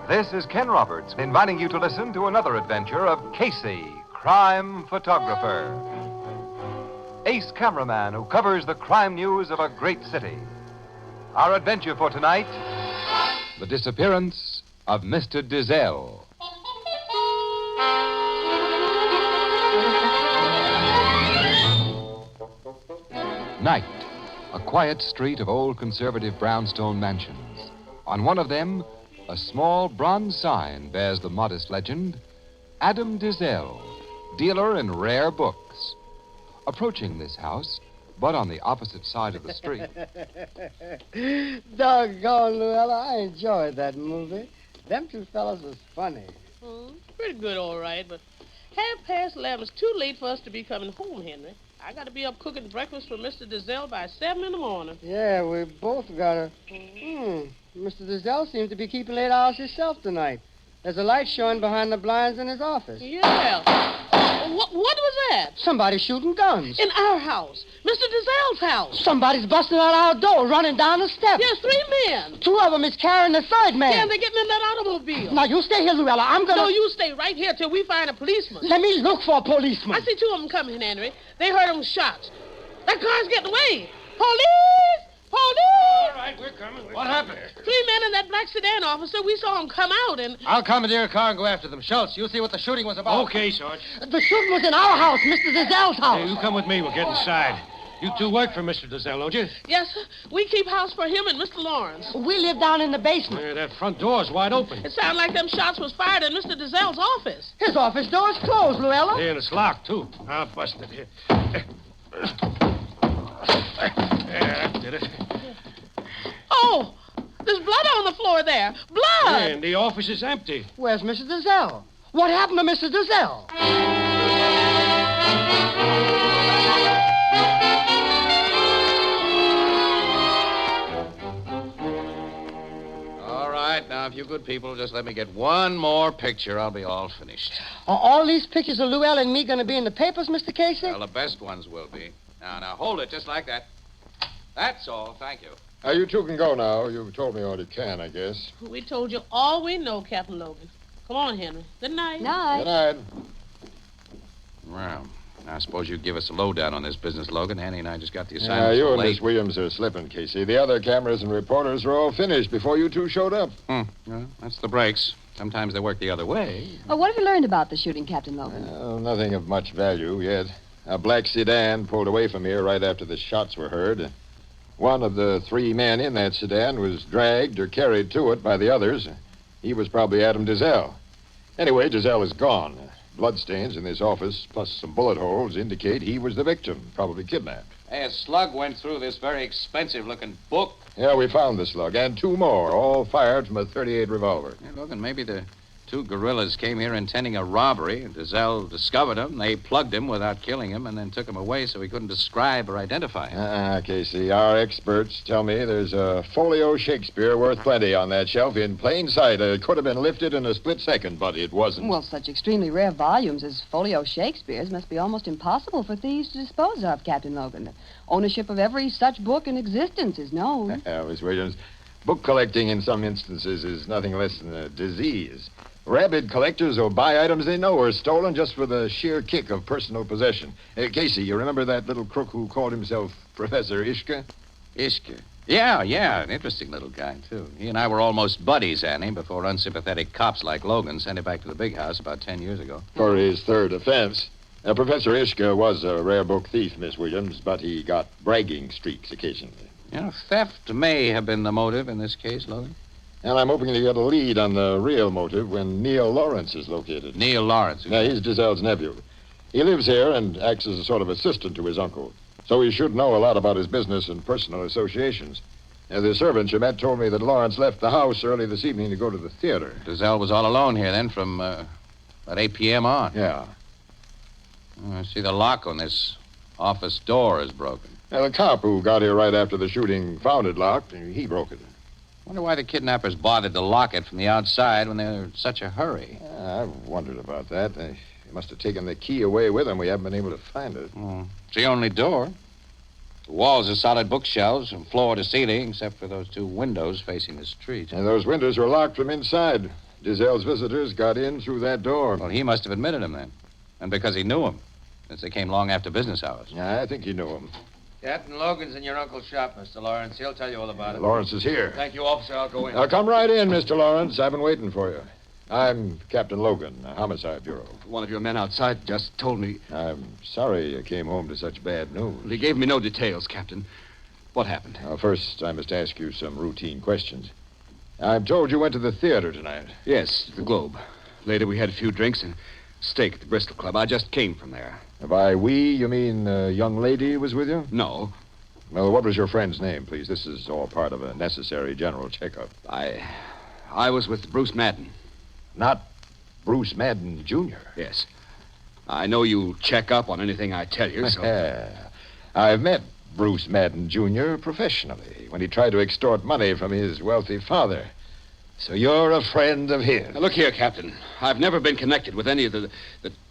This is Ken Roberts inviting you to listen to another adventure of Casey, crime photographer. Ace cameraman who covers the crime news of a great city. Our adventure for tonight, the disappearance of Mr. Dizzel. Night. A quiet street of old conservative brownstone mansions. On one of them, a small bronze sign bears the modest legend, Adam Dizzel, dealer in rare books. Approaching this house, but on the opposite side of the street. Doggone, Luella, I enjoyed that movie. Them two fellas was funny. Pretty good, all right, but 11:30 is too late for us to be coming home, Henry. I got to be up cooking breakfast for Mr. Dizzel by 7 in the morning. Yeah, we both got to. Mr. Dizzel seems to be keeping late hours himself tonight. There's a light showing behind the blinds in his office. Yeah. What was that? Somebody shooting guns. In our house. Mr. Dizzel's house. Somebody's busting out our door, running down the steps. Yes, 3 men. 2 of them is carrying the third man. Yeah, and they're getting in that automobile. Now, you stay here, Luella. I'm going to... No, you stay right here till we find a policeman. Let me look for a policeman. I see 2 of them coming, Henry. They heard them shots. That car's getting away. Police! Police! All right, we're coming. What happened? 3 men in that black sedan, officer. We saw them come out and... I'll commandeer a car and go after them. Schultz, you'll see what the shooting was about. Okay, Sarge. The shooting was in our house, Mr. Dizzel's house. Hey, you come with me. We'll get inside. You two work for Mr. Dizzel, don't you? Yes, sir. We keep house for him and Mr. Lawrence. We live down in the basement. That front door's wide open. It sounded like them shots was fired in Mr. Dizzel's office. His office door is closed, Luella. Yeah, and it's locked, too. I'll bust it here. Yeah, that did it. Oh, there's blood on the floor there. Blood! And the office is empty. Where's Mr. Dizzel? What happened to Mr. Dizzel? All right, now, if you good people just let me get one more picture, I'll be all finished. Are all these pictures of Luella and me going to be in the papers, Mr. Casey? Well, the best ones will be. Now, hold it just like that. That's all. Thank you. You two can go now. You've told me all you can, I guess. We told you all we know, Captain Logan. Come on, Henry. Good night. Good night. Well, I suppose you give us a lowdown on this business, Logan. Annie and I just got the assignment. You and late. Miss Williams are slipping, Casey. The other cameras and reporters were all finished before you two showed up. Well, that's the breaks. Sometimes they work the other way. Well, what have you learned about the shooting, Captain Logan? Nothing of much value yet. A black sedan pulled away from here right after the shots were heard. One of the 3 men in that sedan was dragged or carried to it by the others. He was probably Adam Dizzel. Anyway, Dizzel is gone. Bloodstains in this office, plus some bullet holes, indicate he was the victim, probably kidnapped. Hey, a slug went through this very expensive-looking book. Yeah, we found the slug, and 2 more, all fired from a .38 revolver. Hey, Logan, maybe the 2 guerrillas came here intending a robbery. Dizzel discovered him. They plugged him without killing him and then took him away so he couldn't describe or identify him. Casey, our experts tell me there's a folio Shakespeare worth plenty on that shelf in plain sight. It could have been lifted in a split second, but it wasn't. Well, such extremely rare volumes as folio Shakespeare's must be almost impossible for thieves to dispose of, Captain Logan. Ownership of every such book in existence is known. Miss Williams, book collecting in some instances is nothing less than a disease. Rabid collectors will buy items they know are stolen just for the sheer kick of personal possession. Casey, you remember that little crook who called himself Professor Ishka? Ishka? Yeah, an interesting little guy, too. He and I were almost buddies, Annie, before unsympathetic cops like Logan sent him back to the big house about 10 years ago. For his 3rd offense. Professor Ishka was a rare book thief, Miss Williams, but he got bragging streaks occasionally. Theft may have been the motive in this case, Logan. And I'm hoping to get a lead on the real motive when Neil Lawrence is located. Neil Lawrence? Yeah, he's Dizzel's nephew. He lives here and acts as a sort of assistant to his uncle. So he should know a lot about his business and personal associations. The servant you met told me that Lawrence left the house early this evening to go to the theater. Dizzel was all alone here then from about 8 p.m. on. Yeah. I see the lock on this office door is broken. The cop who got here right after the shooting found it locked, and he broke it. Wonder why the kidnappers bothered to lock it from the outside when they were in such a hurry. I've wondered about that. They must have taken the key away with them. We haven't been able to find it. It's the only door. The walls are solid bookshelves from floor to ceiling, except for those 2 windows facing the street. And those windows were locked from inside. Dizzel's visitors got in through that door. Well, he must have admitted him then. And because he knew him, since they came long after business hours. Yeah, I think he knew him. Captain Logan's in your uncle's shop, Mr. Lawrence. He'll tell you all about it. Lawrence is here. Thank you, officer. I'll go in. Now, come right in, Mr. Lawrence. I've been waiting for you. I'm Captain Logan, Homicide Bureau. One of your men outside just told me. I'm sorry you came home to such bad news. He gave me no details, Captain. What happened? First, I must ask you some routine questions. I'm told you went to the theater tonight. Yes, the Globe. Later, we had a few drinks and steak at the Bristol Club. I just came from there. By we, you mean a young lady was with you? No, Well, what was your friend's name, please? This is all part of a necessary general checkup. I was with Bruce Madden. Not Bruce Madden, Jr. Yes. I know you check up on anything I tell you, so... I've met Bruce Madden, Jr. professionally when he tried to extort money from his wealthy father. So you're a friend of his. Now, look here, Captain. I've never been connected with any of the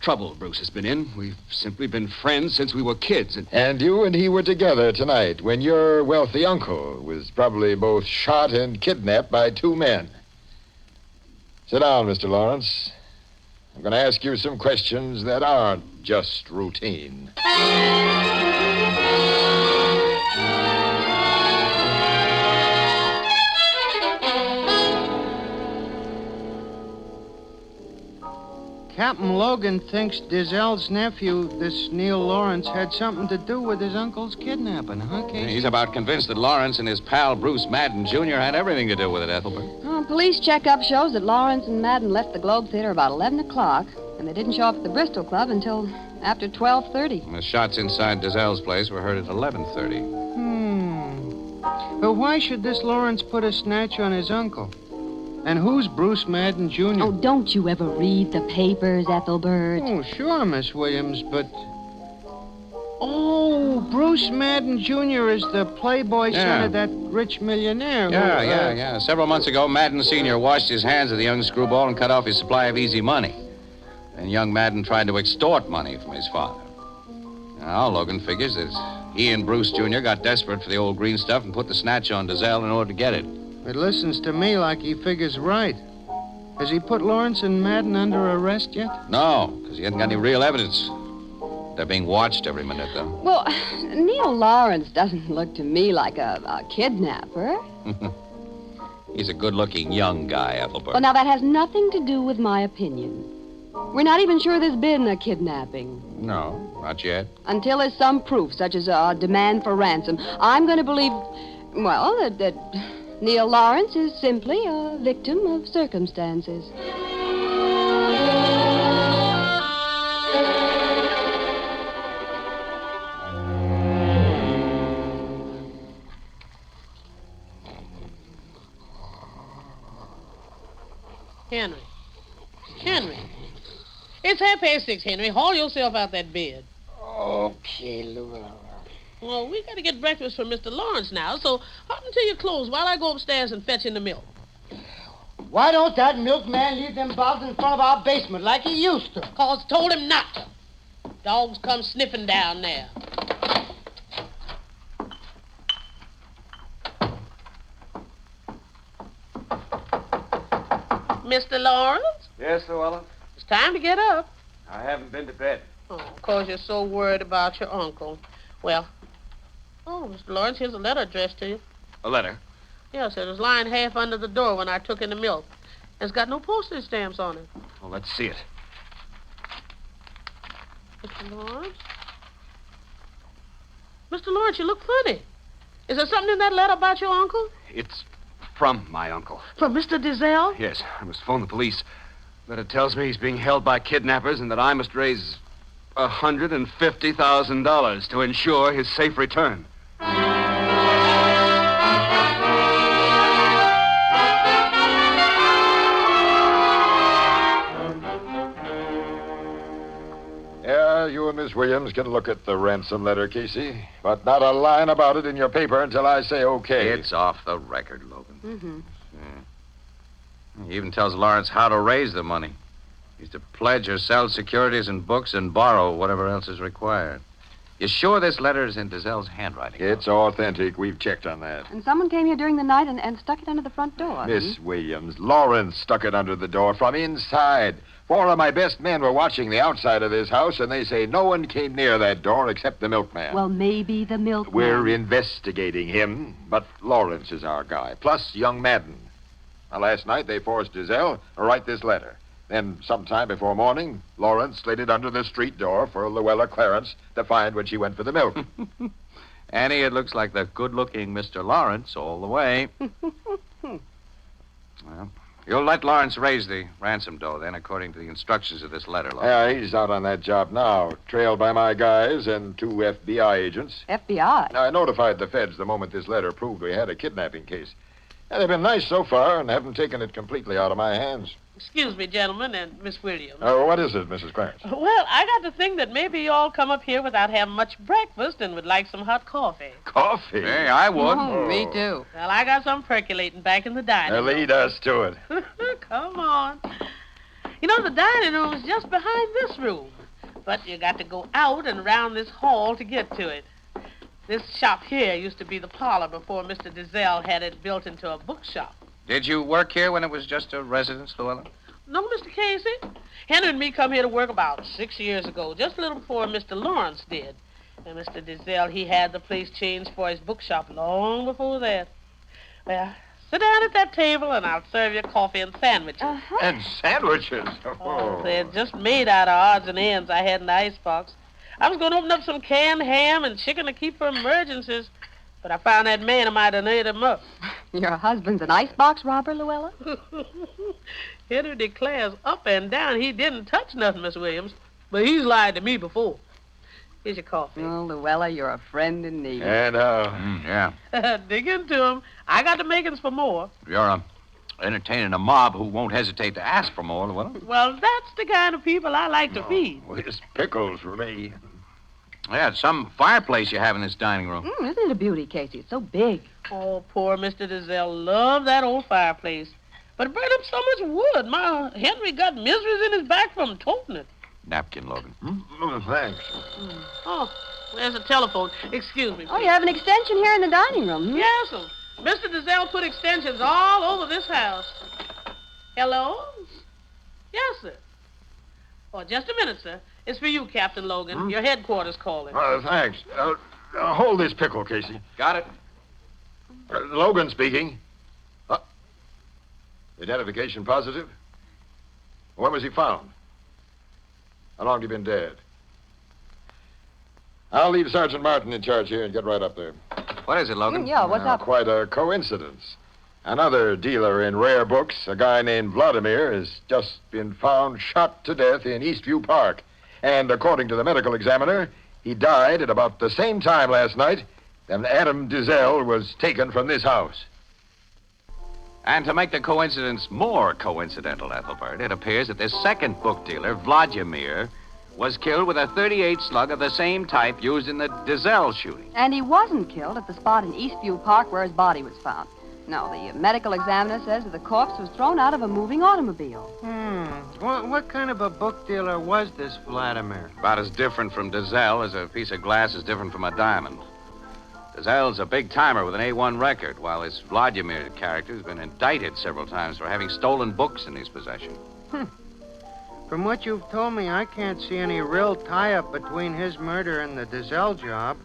trouble Bruce has been in. We've simply been friends since we were kids. And you and he were together tonight when your wealthy uncle was probably both shot and kidnapped by two men. Sit down, Mr. Lawrence. I'm going to ask you some questions that aren't just routine. Captain Logan thinks Dizzel's nephew, this Neil Lawrence, had something to do with his uncle's kidnapping, huh, Casey? He's about convinced that Lawrence and his pal Bruce Madden Jr. had everything to do with it, Ethelbert. Police checkup shows that Lawrence and Madden left the Globe Theater about 11 o'clock, and they didn't show up at the Bristol Club until after 12:30. And the shots inside Dizzel's place were heard at 11:30. But why should this Lawrence put a snatch on his uncle? And who's Bruce Madden, Jr.? Oh, don't you ever read the papers, Ethelbert? Oh, sure, Miss Williams, but... Oh, Bruce Madden Jr. is the playboy son of that rich millionaire. Yeah. Several months ago, Madden Sr. washed his hands of the young screwball and cut off his supply of easy money. Then young Madden tried to extort money from his father. Now, Logan figures that he and Bruce Jr. got desperate for the old green stuff and put the snatch on Dizzel in order to get it. It listens to me like he figures right. Has he put Lawrence and Madden under arrest yet? No, because he hasn't got any real evidence. They're being watched every minute, though. Well, Neil Lawrence doesn't look to me like a kidnapper. He's a good-looking young guy, Ethelbert. Well, now, that has nothing to do with my opinion. We're not even sure there's been a kidnapping. No, not yet. Until there's some proof, such as a demand for ransom. I'm going to believe, well, that Neil Lawrence is simply a victim of circumstances. Henry. It's 6:30, Henry. Haul yourself out that bed. Okay, Lou. Well, we got to get breakfast for Mr. Lawrence now, so hop into your clothes while I go upstairs and fetch in the milk. Why don't that milkman leave them bottles in front of our basement like he used to? 'Cause told him not to. Dogs come sniffing down there. Mr. Lawrence? Yes, Llewellyn? It's time to get up. I haven't been to bed. Oh, 'cause you're so worried about your uncle. Well, Mr. Lawrence, here's a letter addressed to you. A letter? Yes, it was lying half under the door when I took in the milk. It's got no postage stamps on it. Well, let's see it. Mr. Lawrence? Mr. Lawrence, you look funny. Is there something in that letter about your uncle? It's from my uncle. From Mr. Dizzel? Yes, I must phone the police. Letter tells me he's being held by kidnappers and that I must raise $150,000 to ensure his safe return. Yeah, you and Miss Williams can look at the ransom letter, Casey. But not a line about it in your paper until I say okay. It's off the record, Logan. Mm-hmm. He even tells Lawrence how to raise the money. He's to pledge or sell securities and books and borrow whatever else is required. You sure this letter is in Dizel's handwriting? It's authentic. We've checked on that. And someone came here during the night and stuck it under the front door. Miss Williams, Lawrence stuck it under the door from inside. 4 of my best men were watching the outside of this house, and they say no one came near that door except the milkman. Well, maybe the milkman. We're investigating him, but Lawrence is our guy, plus young Madden. Now, last night they forced Dizzel to write this letter. Then, sometime before morning, Lawrence slid it under the street door for Luella Clarence to find when she went for the milk. Annie, it looks like the good-looking Mr. Lawrence all the way. Well, you'll let Lawrence raise the ransom dough, then, according to the instructions of this letter, Lawrence. Yeah, he's out on that job now, trailed by my guys and 2 FBI agents. FBI? Now, I notified the feds the moment this letter proved we had a kidnapping case. And they've been nice so far and haven't taken it completely out of my hands. Excuse me, gentlemen, and Miss Williams. What is it, Mrs. Clarence? Well, I got to think that maybe you all come up here without having much breakfast and would like some hot coffee. Coffee? Hey, I would. Oh, me too. Well, I got some percolating back in the dining room. Lead us to it. Come on. You know, the dining room is just behind this room. But you got to go out and around this hall to get to it. This shop here used to be the parlor before Mr. Dizzel had it built into a bookshop. Did you work here when it was just a residence, Luella? No, Mr. Casey. Henry and me come here to work about 6 years ago, just a little before Mr. Lawrence did. And Mr. Dizzel, he had the place changed for his bookshop long before that. Well, sit down at that table and I'll serve you coffee and sandwiches. And sandwiches? Oh, they're just made out of odds and ends I had in the icebox. I was going to open up some canned ham and chicken to keep for emergencies, but I found that man, I might have ate him up. Your husband's an icebox robber, Luella? Henry declares up and down he didn't touch nothing, Miss Williams, but he's lied to me before. Here's your coffee. Oh, Luella, you're a friend in need. And, Yeah. Dig into him. I got the makings for more. You're entertaining a mob who won't hesitate to ask for more, Luella. Well, that's the kind of people I like to feed. With pickles for me. Yeah, it's some fireplace you have in this dining room. Isn't it a beauty, Casey? It's so big. Oh, poor Mr. Dizzel loved that old fireplace. But it burned up so much wood. My Henry got miseries in his back from toting it. Napkin, Logan. Thanks. Oh, there's a telephone. Excuse me, please. Oh, you have an extension here in the dining room. Yes, sir. Mr. Dizzel put extensions all over this house. Hello? Yes, sir. Oh, just a minute, sir. It's for you, Captain Logan. Your headquarters calling. Thanks. Hold this pickle, Casey. Got it. Logan speaking. Identification positive? When was he found? How long have you been dead? I'll leave Sergeant Martin in charge here and get right up there. What is it, Logan? Yeah, what's up? Quite a coincidence. Another dealer in rare books, a guy named Vladimir, has just been found shot to death in Eastview Park. And according to the medical examiner, he died at about the same time last night that Adam Dizzel was taken from this house. And to make the coincidence more coincidental, Ethelbert, it appears that this second book dealer, Vladimir, was killed with a .38 slug of the same type used in the Dizzel shooting. And he wasn't killed at the spot in Eastview Park where his body was found. No, the medical examiner says that the corpse was thrown out of a moving automobile. What kind of a book dealer was this Vladimir? About as different from Dizzel as a piece of glass is different from a diamond. Dizzel's a big timer with an A1 record, while this Vladimir character has been indicted several times for having stolen books in his possession. From what you've told me, I can't see any real tie-up between his murder and the Dizzel job.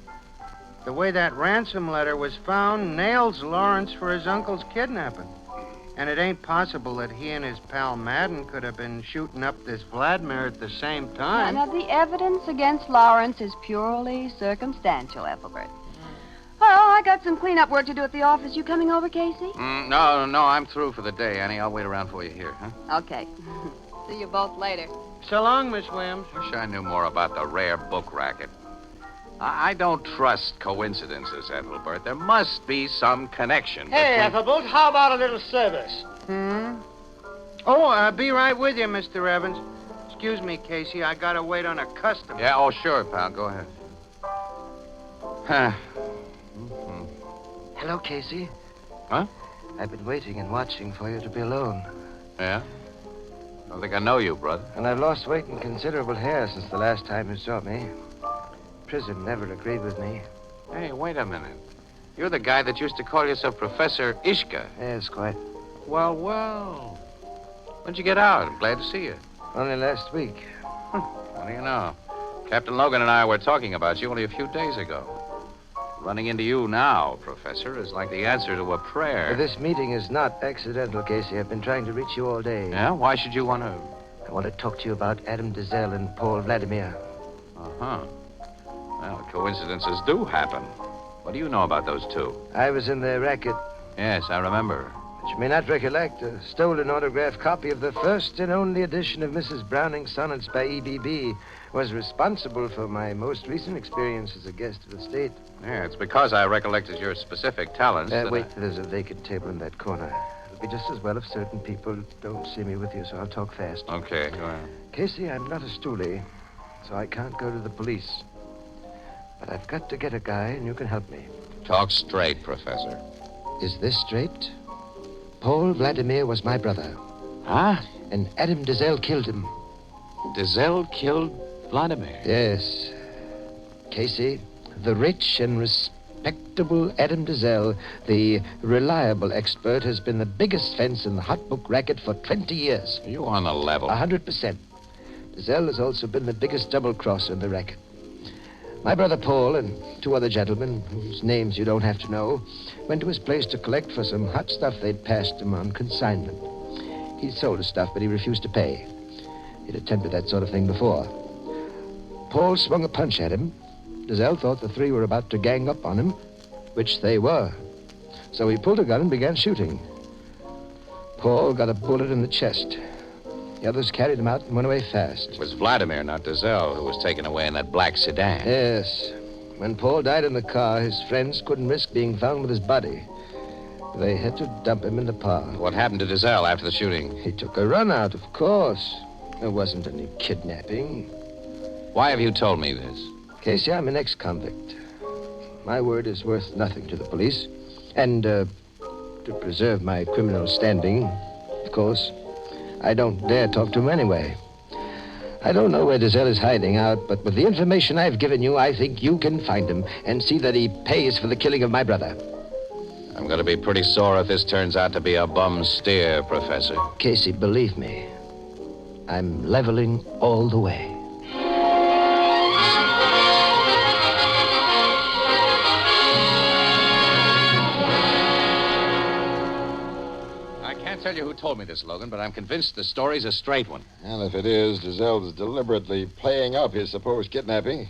The way that ransom letter was found nails Lawrence for his uncle's kidnapping. And it ain't possible that he and his pal Madden could have been shooting up this Vladimir at the same time. Now, the evidence against Lawrence is purely circumstantial, Ethelbert. Well, I got some cleanup work to do at the office. You coming over, Casey? No, I'm through for the day, Annie. I'll wait around for you here, huh? Okay. See you both later. So long, Miss Williams. Wish I knew more about the rare book racket. I don't trust coincidences, Ethelbert. There must be some connection. Hey, Ethelbert, how about a little service? Oh, I'll be right with you, Mr. Evans. Excuse me, Casey. I gotta wait on a customer. Yeah, oh, sure, pal. Go ahead. Hello, Casey. Huh? I've been waiting and watching for you to be alone. Yeah? Don't think I know you, brother. And I've lost weight and considerable hair since the last time you saw me. prison never agreed with me. Hey, wait a minute. You're the guy that used to call yourself Professor Ishka. Yes, quite. Well, well. When'd you get out? I'm glad to see you. Only last week. What do you know? Captain Logan and I were talking about you only a few days ago. Running into you now, Professor, is like the answer to a prayer. This meeting is not accidental, Casey. I've been trying to reach you all day. Yeah? Why should you want to... I want to talk to you about Adam Dizzel and Paul Vladimir. Uh-huh. Well, coincidences do happen. What do you know about those two? I was in their racket. Yes, I remember. But you may not recollect a stolen autographed copy of the first and only edition of Mrs. Browning's Sonnets by E.B.B. was responsible for my most recent experience as a guest of the state. Yeah, it's because I recollected your specific talents. Wait, there's a vacant table in that corner. It'll be just as well if certain people don't see me with you, so I'll talk fast. Okay, go ahead. Casey, I'm not a stoolie, so I can't go to the police. But I've got to get a guy, and you can help me. Talk straight, Professor. Is this straight? Paul Vladimir was my brother. Huh? And Adam Dizzel killed him. Dizzel killed Vladimir? Yes. Casey, the rich and respectable Adam Dizzel, the reliable expert, has been the biggest fence in the hot book racket for 20 years. Are you on the level? 100%. Dizzel has also been the biggest double-crosser in the racket. My brother Paul and two other gentlemen, whose names you don't have to know, went to his place to collect for some hot stuff they'd passed him on consignment. He'd sold his stuff, but he refused to pay. He'd attempted that sort of thing before. Paul swung a punch at him. Dizzel thought the three were about to gang up on him, which they were. So he pulled a gun and began shooting. Paul got a bullet in the chest. The others carried him out and went away fast. It was Vladimir, not Dizzel, who was taken away in that black sedan. Yes. When Paul died in the car, his friends couldn't risk being found with his body. They had to dump him in the park. What happened to Dizzel after the shooting? He took a run out, of course. There wasn't any kidnapping. Why have you told me this? Casey, I'm an ex-convict. My word is worth nothing to the police. And, to preserve my criminal standing, of course, I don't dare talk to him anyway. I don't know where Dizzel is hiding out, but with the information I've given you, I think you can find him and see that he pays for the killing of my brother. I'm going to be pretty sore if this turns out to be a bum steer, Professor. Casey, believe me, I'm leveling all the way. I can't tell you who told me this, Logan, but I'm convinced the story's a straight one. And if it is, Dizzel's deliberately playing up his supposed kidnapping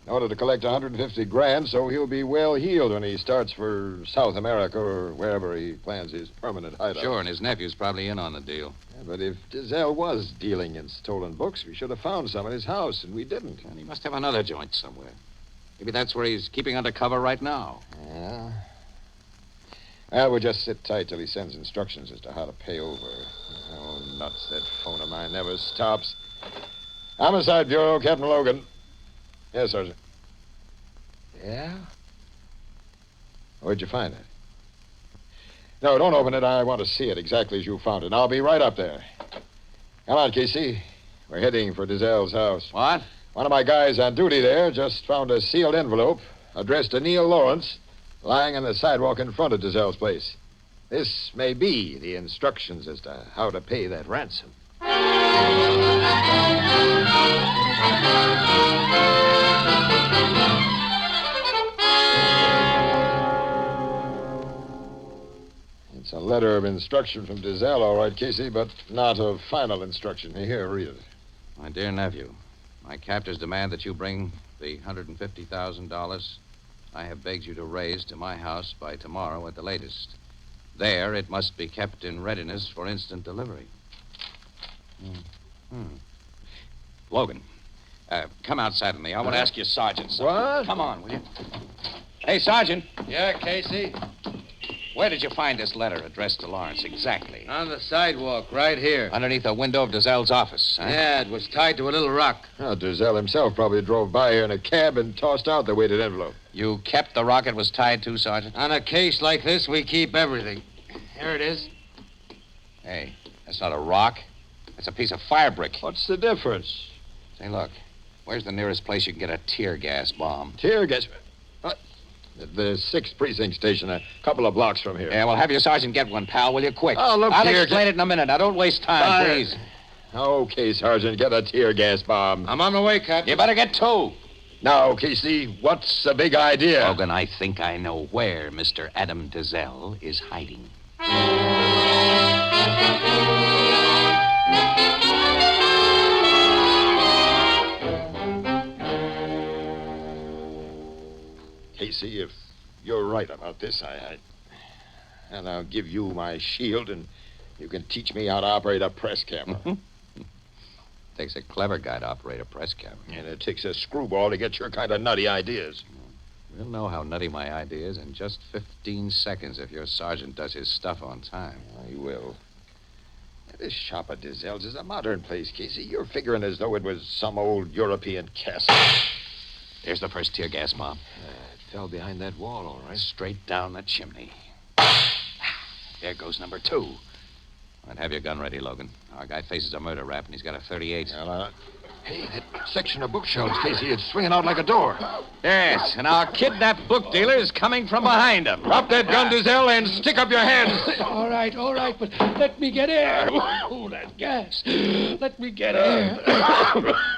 in order to collect 150 grand, so he'll be well heeled when he starts for South America or wherever he plans his permanent hideout. Sure, and his nephew's probably in on the deal. Yeah, but if Dizzel was dealing in stolen books, we should have found some in his house, and we didn't. And he must have another joint somewhere. Maybe that's where he's keeping undercover right now. Yeah. Well, we'll just sit tight till he sends instructions as to how to pay over. Oh, nuts, that phone of mine never stops. Homicide Bureau, Captain Logan. Yes, Sergeant. Yeah? Where'd you find it? No, don't open it. I want to see it exactly as you found it. I'll be right up there. Come on, Casey. We're heading for Dizzel's house. What? One of my guys on duty there just found a sealed envelope addressed to Neil Lawrence lying on the sidewalk in front of Dizzel's place. This may be the instructions as to how to pay that ransom. It's a letter of instruction from Dizzel, all right, Casey, but not a final instruction. Here, read it. My dear nephew, my captors demand that you bring the $150,000 I have begged you to raise to my house by tomorrow at the latest. There, it must be kept in readiness for instant delivery. Logan, come outside with me. I want to ask you, Sergeant, something. What? Come on, will you? Hey, Sergeant. Yeah, Casey? Where did you find this letter addressed to Lawrence exactly? On the sidewalk, right here. Underneath the window of Dizzel's office, huh? Yeah, it was tied to a little rock. Oh, Dizzel himself probably drove by here in a cab and tossed out the weighted envelope. You kept the rock it was tied to, Sergeant? On a case like this, we keep everything. Here it is. Hey, that's not a rock. That's a piece of fire brick. What's the difference? Say, look. Where's the nearest place you can get a tear gas bomb? Tear gas? The 6th precinct station, a couple of blocks from here. Yeah, well, have your sergeant get one, pal, will you? Quick. Oh, look I'll here. explain it in a minute. Now, don't waste time, please. Okay, Sergeant, get a tear gas bomb. I'm on my way, Captain. You better get 2. Now, Casey, what's the big idea? Logan, I think I know where Mr. Adam Dizzel is hiding. Casey, if you're right about this, and I'll give you my shield, and you can teach me how to operate a press camera. Takes a clever guy to operate a press camera. And it takes a screwball to get your kind of nutty ideas. We'll know how nutty my idea is in just 15 seconds if your sergeant does his stuff on time. I will. This shop of Dizel's is a modern place, Casey. You're figuring as though it was some old European castle. Here's the first tear gas bomb. It fell behind that wall, all right. Straight down the chimney. There goes number 2. I'd have your gun ready, Logan. Our guy faces a murder rap, and he's got a .38. Well, hey, that section of bookshelves, Casey, it's swinging out like a door. Yes, and our kidnapped book dealer is coming from behind him. Drop that gun, Dizzel, and stick up your hands. All right, but let me get air. Oh, that gas. Let me get air.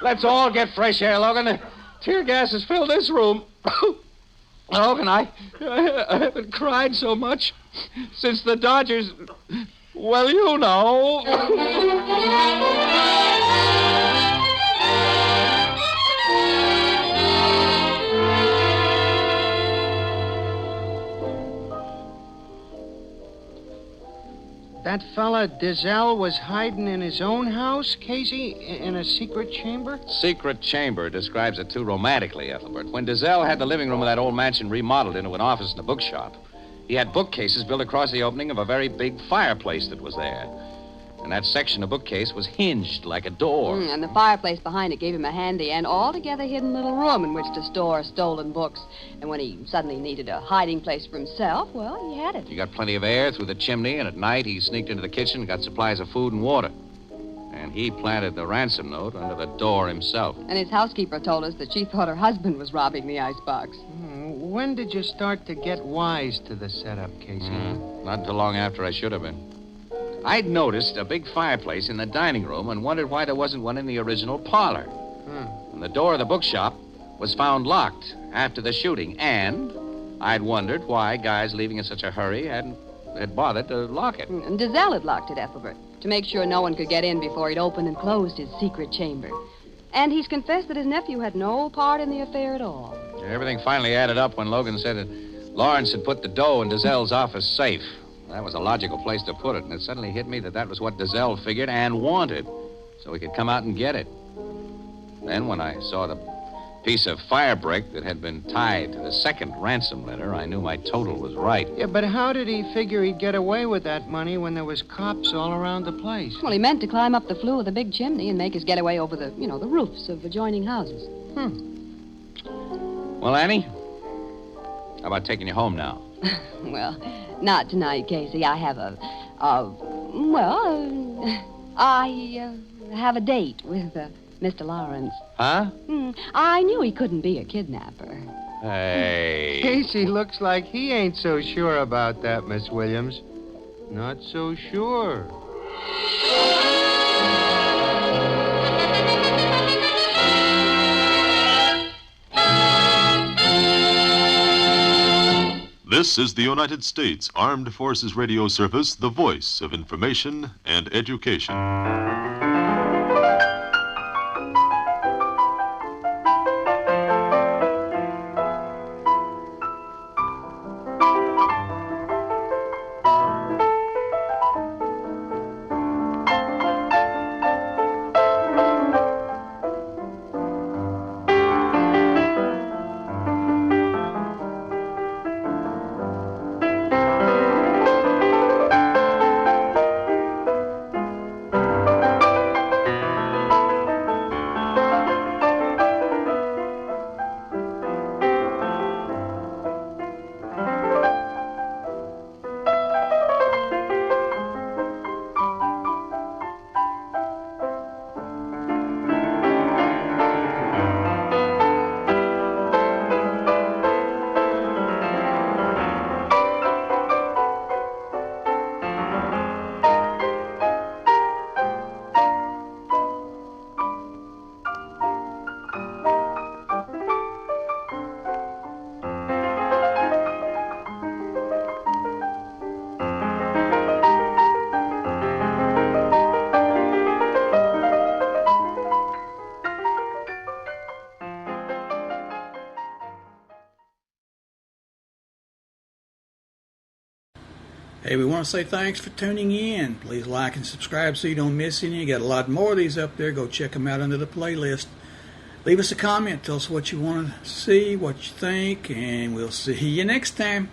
Let's all get fresh air, Logan. Tear gas has filled this room. Logan, I haven't cried so much since the Dodgers... Well, you know. That fella Dizzel was hiding in his own house, Casey, in a secret chamber? Secret chamber describes it too romantically, Ethelbert. When Dizzel had the living room of that old mansion remodeled into an office and a bookshop, he had bookcases built across the opening of a very big fireplace that was there. And that section of bookcase was hinged like a door. And the fireplace behind it gave him a handy and altogether hidden little room in which to store stolen books. And when he suddenly needed a hiding place for himself, well, he had it. He got plenty of air through the chimney, and at night he sneaked into the kitchen and got supplies of food and water. And he planted the ransom note under the door himself. And his housekeeper told us that she thought her husband was robbing the icebox. When did you start to get wise to the setup, Casey? Not too long after I should have been. I'd noticed a big fireplace in the dining room and wondered why there wasn't one in the original parlor. And the door of the bookshop was found locked after the shooting, and I'd wondered why guys leaving in such a hurry had bothered to lock it. And Dizzel had locked it, Ethelbert, to make sure no one could get in before he'd opened and closed his secret chamber. And he's confessed that his nephew had no part in the affair at all. Everything finally added up when Logan said that Lawrence had put the dough in Dizzel's office safe. That was a logical place to put it, and it suddenly hit me that was what Dizzel figured and wanted, so he could come out and get it. Then when I saw the piece of fire brick that had been tied to the second ransom letter, I knew my total was right. Yeah, but how did he figure he'd get away with that money when there was cops all around the place? Well, he meant to climb up the flue of the big chimney and make his getaway over the roofs of adjoining houses. Well, Annie, how about taking you home now? Well, not tonight, Casey. I have I have a date with Mr. Lawrence. Huh? I knew he couldn't be a kidnapper. Hey. Casey looks like he ain't so sure about that, Miss Williams. Not so sure. This is the United States Armed Forces Radio Service, the voice of information and education. Hey, we want to say thanks for tuning in. Please like and subscribe so you don't miss any. You got a lot more of these up there. Go check them out under the playlist. Leave us a comment. Tell us what you want to see, what you think, and we'll see you next time.